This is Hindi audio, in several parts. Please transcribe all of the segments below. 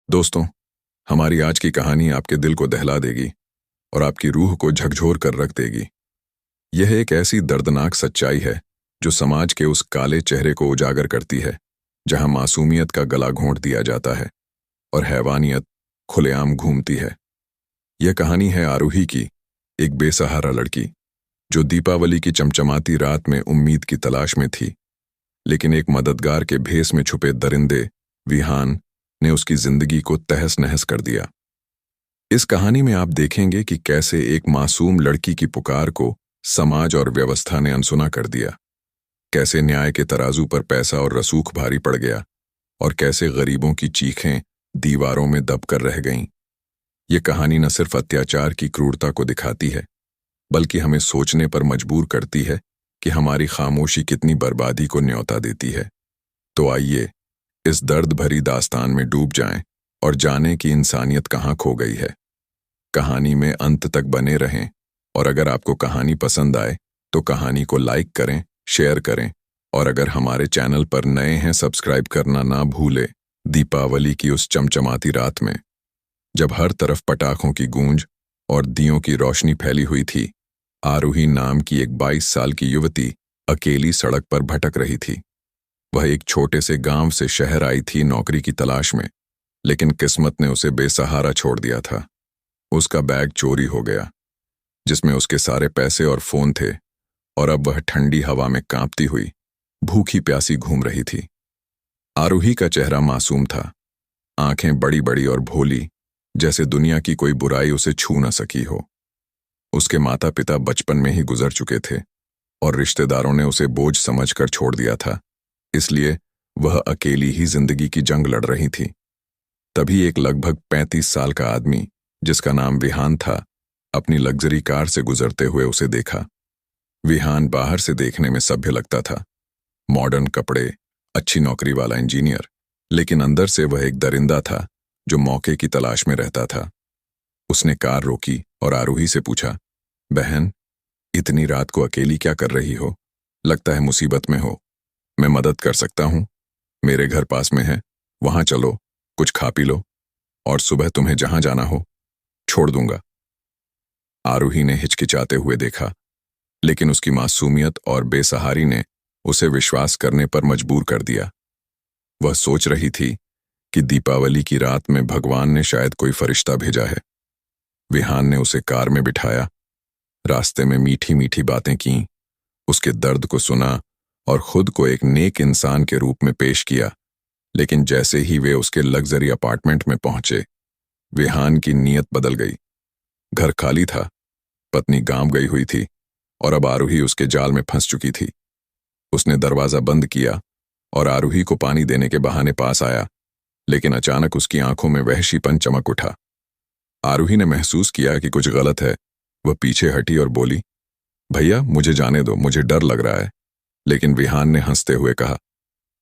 दोस्तों, हमारी आज की कहानी आपके दिल को दहला देगी और आपकी रूह को झकझोर कर रख देगी। यह एक ऐसी दर्दनाक सच्चाई है जो समाज के उस काले चेहरे को उजागर करती है जहां मासूमियत का गला घोंट दिया जाता है और हैवानियत खुलेआम घूमती है। यह कहानी है आरूही की, एक बेसहारा लड़की जो दीपावली की चमचमाती रात में उम्मीद की तलाश में थी, लेकिन एक मददगार के भेस में छुपे दरिंदे विहान ने उसकी जिंदगी को तहस नहस कर दिया। इस कहानी में आप देखेंगे कि कैसे एक मासूम लड़की की पुकार को समाज और व्यवस्था ने अनसुना कर दिया, कैसे न्याय के तराजू पर पैसा और रसूख भारी पड़ गया और कैसे गरीबों की चीखें दीवारों में दबकर रह गईं। ये कहानी न सिर्फ अत्याचार की क्रूरता को दिखाती है, बल्कि हमें सोचने पर मजबूर करती है कि हमारी खामोशी कितनी बर्बादी को न्योता देती है। तो आइए इस दर्द भरी दास्तान में डूब जाएं और जानें कि इंसानियत कहाँ खो गई है। कहानी में अंत तक बने रहें और अगर आपको कहानी पसंद आए तो कहानी को लाइक करें, शेयर करें और अगर हमारे चैनल पर नए हैं सब्सक्राइब करना ना भूलें। दीपावली की उस चमचमाती रात में, जब हर तरफ पटाखों की गूंज और दियों की रोशनी फैली हुई थी, आरूही नाम की एक 22 साल की युवती अकेली सड़क पर भटक रही थी। वह एक छोटे से गांव से शहर आई थी नौकरी की तलाश में, लेकिन किस्मत ने उसे बेसहारा छोड़ दिया था। उसका बैग चोरी हो गया जिसमें उसके सारे पैसे और फोन थे और अब वह ठंडी हवा में कांपती हुई भूखी प्यासी घूम रही थी। आरूही का चेहरा मासूम था, आंखें बड़ी बड़ी और भोली, जैसे दुनिया की कोई बुराई उसे छू न सकी हो। उसके माता पिता बचपन में ही गुजर चुके थे और रिश्तेदारों ने उसे बोझ समझकर छोड़ दिया था, इसलिए वह अकेली ही जिंदगी की जंग लड़ रही थी। तभी एक लगभग 35 साल का आदमी, जिसका नाम विहान था, अपनी लग्जरी कार से गुजरते हुए उसे देखा। विहान बाहर से देखने में सभ्य लगता था, मॉडर्न कपड़े, अच्छी नौकरी वाला इंजीनियर, लेकिन अंदर से वह एक दरिंदा था जो मौके की तलाश में रहता था। उसने कार रोकी और आरूही से पूछा, बहन, इतनी रात को अकेली क्या कर रही हो? लगता है मुसीबत में हो। मैं मदद कर सकता हूं। मेरे घर पास में है, वहां चलो, कुछ खा पी लो और सुबह तुम्हें जहां जाना हो छोड़ दूंगा। आरूही ने हिचकिचाते हुए देखा, लेकिन उसकी मासूमियत और बेसहारी ने उसे विश्वास करने पर मजबूर कर दिया। वह सोच रही थी कि दीपावली की रात में भगवान ने शायद कोई फरिश्ता भेजा है। विहान ने उसे कार में बिठाया, रास्ते में मीठी मीठी बातें की, उसके दर्द को सुना और खुद को एक नेक इंसान के रूप में पेश किया। लेकिन जैसे ही वे उसके लग्जरी अपार्टमेंट में पहुंचे, विहान की नीयत बदल गई। घर खाली था, पत्नी गांव गई हुई थी और अब आरूही उसके जाल में फंस चुकी थी। उसने दरवाजा बंद किया और आरूही को पानी देने के बहाने पास आया, लेकिन अचानक उसकी आंखों में वहशीपन चमक उठा। आरूही ने महसूस किया कि कुछ गलत है। वह पीछे हटी और बोली, भैया मुझे जाने दो, मुझे डर लग रहा है। लेकिन विहान ने हंसते हुए कहा,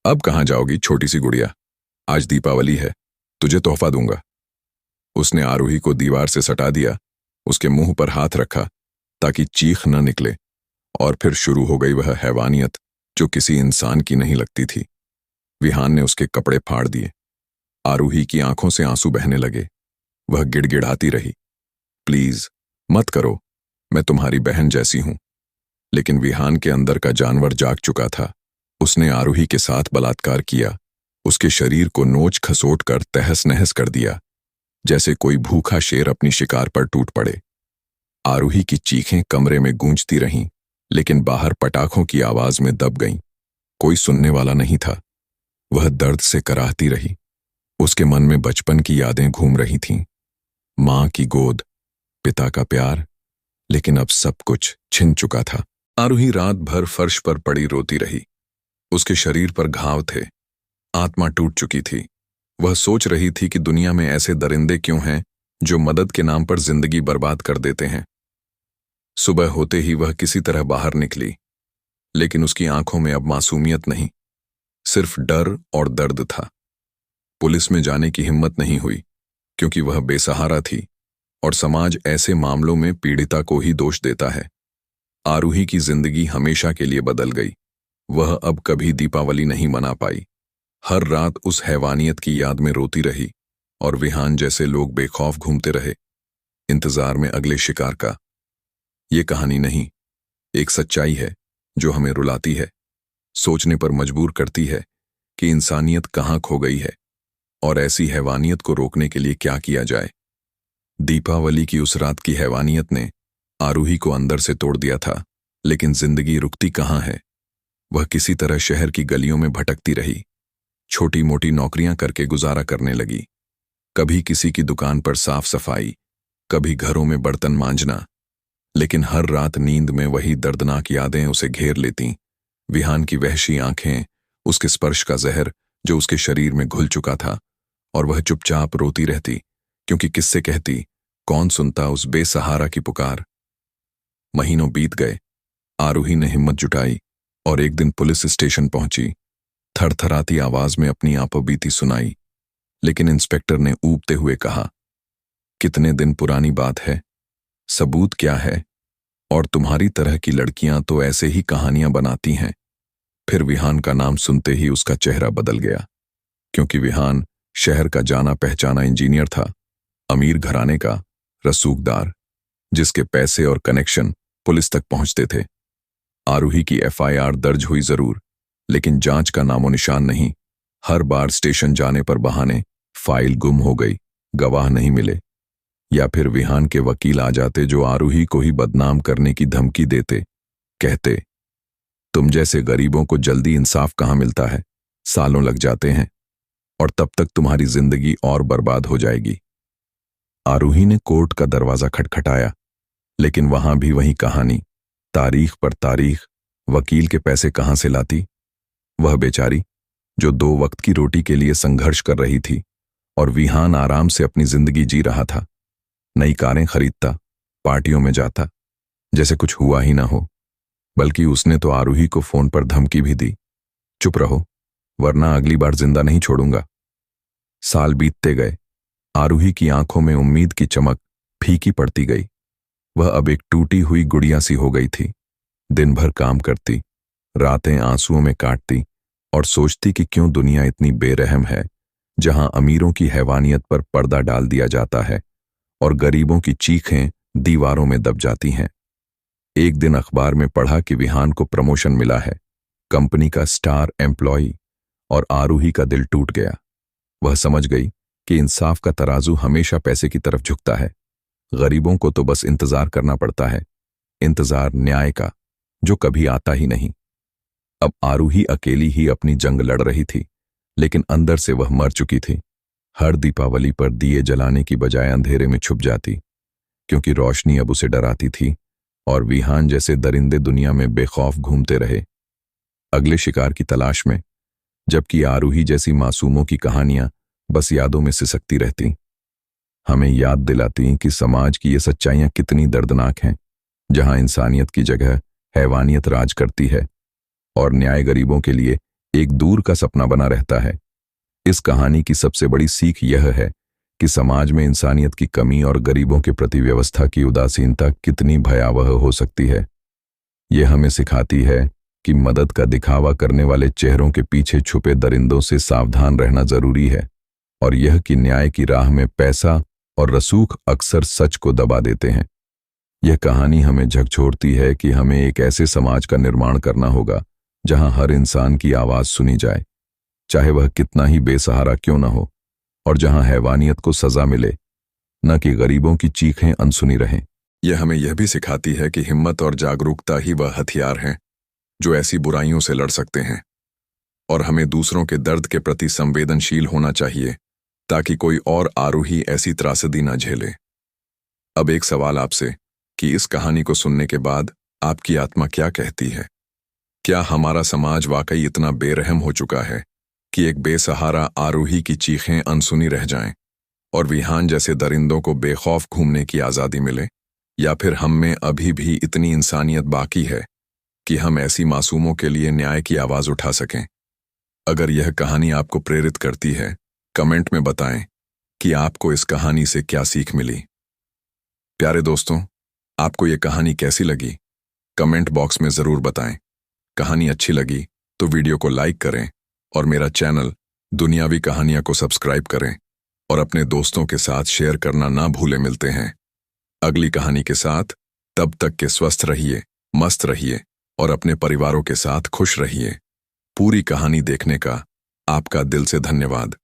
अब कहां जाओगी छोटी सी गुड़िया, आज दीपावली है, तुझे तोहफा दूंगा। उसने आरूही को दीवार से सटा दिया, उसके मुंह पर हाथ रखा ताकि चीख न निकले, और फिर शुरू हो गई वह हैवानियत जो किसी इंसान की नहीं लगती थी। विहान ने उसके कपड़े फाड़ दिए। आरूही की आंखों से आंसू बहने लगे। वह गिड़गिड़ाती रही, प्लीज मत करो, मैं तुम्हारी बहन जैसी हूं। लेकिन विहान के अंदर का जानवर जाग चुका था। उसने आरूही के साथ बलात्कार किया, उसके शरीर को नोच खसोट कर तहस नहस कर दिया, जैसे कोई भूखा शेर अपनी शिकार पर टूट पड़े। आरूही की चीखें कमरे में गूंजती रहीं, लेकिन बाहर पटाखों की आवाज में दब गईं। कोई सुनने वाला नहीं था। वह दर्द से कराहती रही। उसके मन में बचपन की यादें घूम रही थीं, मां की गोद, पिता का प्यार, लेकिन अब सब कुछ छिन चुका था। आरूही रात भर फर्श पर पड़ी रोती रही। उसके शरीर पर घाव थे, आत्मा टूट चुकी थी। वह सोच रही थी कि दुनिया में ऐसे दरिंदे क्यों हैं जो मदद के नाम पर जिंदगी बर्बाद कर देते हैं। सुबह होते ही वह किसी तरह बाहर निकली, लेकिन उसकी आंखों में अब मासूमियत नहीं, सिर्फ डर और दर्द था। पुलिस में जाने की हिम्मत नहीं हुई, क्योंकि वह बेसहारा थी और समाज ऐसे मामलों में पीड़िता को ही दोष देता है। आरूही की जिंदगी हमेशा के लिए बदल गई। वह अब कभी दीपावली नहीं मना पाई। हर रात उस हैवानियत की याद में रोती रही, और विहान जैसे लोग बेखौफ घूमते रहे, इंतजार में अगले शिकार का। ये कहानी नहीं, एक सच्चाई है जो हमें रुलाती है, सोचने पर मजबूर करती है कि इंसानियत कहाँ खो गई है और ऐसी हैवानियत को रोकने के लिए क्या किया जाए। दीपावली की उस रात की हैवानियत ने आरूही को अंदर से तोड़ दिया था, लेकिन जिंदगी रुकती कहाँ है। वह किसी तरह शहर की गलियों में भटकती रही, छोटी मोटी नौकरियां करके गुजारा करने लगी। कभी किसी की दुकान पर साफ सफाई, कभी घरों में बर्तन मांजना, लेकिन हर रात नींद में वही दर्दनाक यादें उसे घेर लेतीं। विहान की वहशी आंखें, उसके स्पर्श का जहर जो उसके शरीर में घुल चुका था, और वह चुपचाप रोती रहती, क्योंकि किससे कहती, कौन सुनता उस बेसहारा की पुकार। महीनों बीत गए, आरूही ने हिम्मत जुटाई और एक दिन पुलिस स्टेशन पहुंची। थरथराती आवाज में अपनी आपबीती सुनाई, लेकिन इंस्पेक्टर ने ऊबते हुए कहा, कितने दिन पुरानी बात है, सबूत क्या है? और तुम्हारी तरह की लड़कियां तो ऐसे ही कहानियां बनाती हैं। फिर विहान का नाम सुनते ही उसका चेहरा बदल गया, क्योंकि विहान शहर का जाना पहचाना इंजीनियर था, अमीर घराने का, रसूखदार, जिसके पैसे और कनेक्शन पुलिस तक पहुंचते थे। आरूही की एफआईआर दर्ज हुई जरूर, लेकिन जांच का नामो निशान नहीं। हर बार स्टेशन जाने पर बहाने, फाइल गुम हो गई, गवाह नहीं मिले, या फिर विहान के वकील आ जाते जो आरूही को ही बदनाम करने की धमकी देते, कहते, तुम जैसे गरीबों को जल्दी इंसाफ कहाँ मिलता है, सालों लग जाते हैं और तब तक तुम्हारी जिंदगी और बर्बाद हो जाएगी। आरूही ने कोर्ट का दरवाजा खटखटाया, लेकिन वहां भी वही कहानी, तारीख पर तारीख। वकील के पैसे कहां से लाती वह बेचारी, जो 2 वक्त की रोटी के लिए संघर्ष कर रही थी, और विहान आराम से अपनी जिंदगी जी रहा था। नई कारें खरीदता, पार्टियों में जाता, जैसे कुछ हुआ ही ना हो। बल्कि उसने तो आरूही को फोन पर धमकी भी दी, चुप रहो वरना अगली बार जिंदा नहीं छोड़ूंगा। साल बीतते गए, आरूही की आंखों में उम्मीद की चमक फीकी पड़ती गई। वह अब एक टूटी हुई गुड़िया सी हो गई थी। दिन भर काम करती, रातें आंसुओं में काटती और सोचती कि क्यों दुनिया इतनी बेरहम है, जहां अमीरों की हैवानियत पर पर्दा डाल दिया जाता है और गरीबों की चीखें दीवारों में दब जाती हैं। एक दिन अखबार में पढ़ा कि विहान को प्रमोशन मिला है, कंपनी का स्टार एम्प्लॉई, और आरूही का दिल टूट गया। वह समझ गई कि इंसाफ का तराजू हमेशा पैसे की तरफ झुकता है। गरीबों को तो बस इंतजार करना पड़ता है, इंतजार न्याय का, जो कभी आता ही नहीं। अब आरूही अकेली ही अपनी जंग लड़ रही थी, लेकिन अंदर से वह मर चुकी थी। हर दीपावली पर दिए जलाने की बजाय अंधेरे में छुप जाती, क्योंकि रोशनी अब उसे डराती थी, और विहान जैसे दरिंदे दुनिया में बेखौफ घूमते रहे, अगले शिकार की तलाश में, जबकि आरूही जैसी मासूमों की कहानियां बस यादों में सिसकती रहती, हमें याद दिलाती कि समाज की ये सच्चाइयां कितनी दर्दनाक हैं, जहां इंसानियत की जगह हैवानियत राज करती है और न्याय गरीबों के लिए एक दूर का सपना बना रहता है। इस कहानी की सबसे बड़ी सीख यह है कि समाज में इंसानियत की कमी और गरीबों के प्रति व्यवस्था की उदासीनता कितनी भयावह हो सकती है। यह हमें सिखाती है कि मदद का दिखावा करने वाले चेहरों के पीछे छुपे दरिंदों से सावधान रहना जरूरी है, और यह कि न्याय की राह में पैसा और रसूख अक्सर सच को दबा देते हैं। यह कहानी हमें झकझोरती है कि हमें एक ऐसे समाज का निर्माण करना होगा जहां हर इंसान की आवाज सुनी जाए, चाहे वह कितना ही बेसहारा क्यों न हो, और जहां हैवानियत को सजा मिले, न कि गरीबों की चीखें अनसुनी रहें। यह हमें यह भी सिखाती है कि हिम्मत और जागरूकता ही वह हथियार हैं जो ऐसी बुराइयों से लड़ सकते हैं, और हमें दूसरों के दर्द के प्रति संवेदनशील होना चाहिए ताकि कोई और आरूही ऐसी त्रासदी न झेले। अब एक सवाल आपसे कि इस कहानी को सुनने के बाद आपकी आत्मा क्या कहती है? क्या हमारा समाज वाकई इतना बेरहम हो चुका है कि एक बेसहारा आरूही की चीखें अनसुनी रह जाएं और विहान जैसे दरिंदों को बेखौफ घूमने की आज़ादी मिले? या फिर हम में अभी भी इतनी इंसानियत बाकी है कि हम ऐसी मासूमों के लिए न्याय की आवाज़ उठा सकें? अगर यह कहानी आपको प्रेरित करती है, कमेंट में बताएं कि आपको इस कहानी से क्या सीख मिली। प्यारे दोस्तों, आपको यह कहानी कैसी लगी? कमेंट बॉक्स में ज़रूर बताएं। कहानी अच्छी लगी तो वीडियो को लाइक करें और मेरा चैनल दुनियावी कहानियां को सब्सक्राइब करें। और अपने दोस्तों के साथ शेयर करना ना भूले। मिलते हैं अगली कहानी के साथ। तब तक के स्वस्थ रहिए, मस्त रहिए और अपने परिवारों के साथ खुश रहिए। पूरी कहानी देखने का आपका दिल से धन्यवाद।